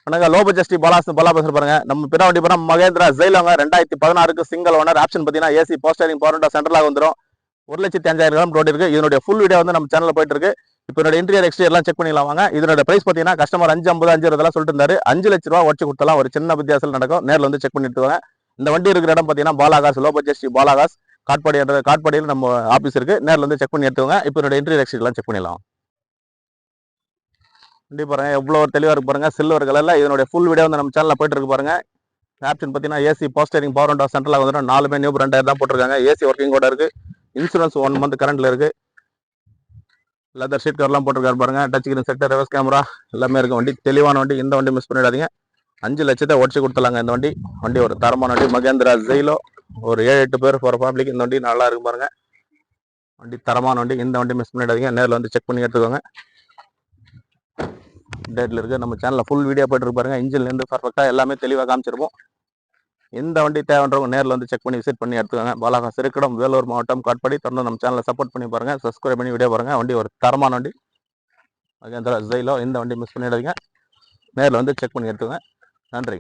வணக்கம் low budget Bala பேசுற பாருங்க. நம்ம பிற வண்டி பாருங்க மகேந்திரா ஜெயிலோங்க 2016 சிங்கிள் ஓனர். ஆப்ஷன் பார்த்தீங்கன்னா ஏசி போஸ்டரிங் பவர் விண்டோ சென்ட்ரலாக வந்துடும். 1,05,000 ரோடு இருக்கு. இதனுடைய ஃபுல் வீடியோ வந்து நம்ம சேனல்ல போயிட்டு இருக்கு. இப்போ என்னோட இன்டீரியர் எக்ஸ்டீரியர்லாம் செக் பண்ணிடலாம் வாங்க. இதனோட பிரைஸ் பார்த்தீங்கன்னா கஸ்டமர் 550 5 சொல்லிட்டு இருந்தாரு. 5 லட்ச ரூபா உடச்சு கொடுத்தலாம். ஒரு சின்ன வித்தியாசம் நடக்கும். நேரில் வந்து செக் பண்ணிட்டு வாங்க. இந்த வண்டி இருக்கிற இடம் பார்த்தீங்கன்னா பாலாகாஸ் லோ பட்ஜெட் பாலாகாஸ் காட்பாடியில் நம்ம ஆஃபீஸ் இருக்கு. நேரில் வந்து செக் பண்ணி எடுத்துவாங்க. இப்போ என்னோட இன்டீரியர் எக்ஸ்டீரியர்லாம் செக் பண்ணிடலாம். வண்டி பாருங்க எவ்வளோ தெளிவாக இருக்கு பாருங்க. சில்வர் கலர்ல இதனுடைய ஃபுல் வீடியோ வந்து நம்ம சேனல்ல போயிட்டு இருக்கு பாருங்க. ஆப்ஷன் பார்த்தீங்கன்னா ஏசி போஸ்டரிங் பவர் விண்டோ சென்ட்ரலாக வந்துடும். 4 நியூ 2000 தான் போட்டிருக்காங்க. ஏசி ஒர்க்கிங் கூட இருக்கு. இன்சூரன்ஸ் 1 மந்த் கரண்ட்ல இருக்கு. லெதர் ஷீட் கவர்லாம் போட்டிருக்காரு பாருங்க. Touch screen set reverse camera எல்லாமே இருக்கு. வண்டி தெளிவான வண்டி. இந்த வண்டி மிஸ் பண்ணிடாதீங்க. 5 லட்சத்தை உடச்சு கொடுத்துலாங்க. இந்த வண்டி ஒரு தரமான வண்டி. மகேந்திரா ஜெயிலோ ஒரு 7-8 பேர் போகிற ஃபேமிலிக்கு இந்த வண்டி நல்லா இருக்கு பாருங்க. வண்டி தரமான வண்டி. இந்த வண்டி மிஸ் பண்ணிடாதீங்க. நேரில் வந்து செக் பண்ணி எடுத்துக்கோங்க. டேட்ல இருக்கு. நம்ம சேனல்ல ஃபுல் வீடியோ போயிட்டு இருக்கு பாருங்க. இன்ஜின்லேருந்து பர்ஃபெக்டா எல்லாமே தெளிவாக காமிச்சிருப்போம். எந்த வண்டி தேவைன்றவங்க நேரில் வந்து செக் பண்ணி விசிட் பண்ணி எடுத்துக்கோங்க. பாலாகாஸ் இருக்கிடம் வேலூர் மாவட்டம் காட்பாடி. தொடர்ந்து நம்ம சேனலை சப்போர்ட் பண்ணி பாருங்க. சப்ஸ்கிரைப் பண்ணி வீடியோ பாருங்க. வண்டி ஒரு தரமான வண்டி மகேந்திரா ஜெயிலோ. இந்த வண்டி மிஸ் பண்ணிடாதீங்க. நேரில் வந்து செக் பண்ணி எடுத்துக்கோங்க. நன்றி.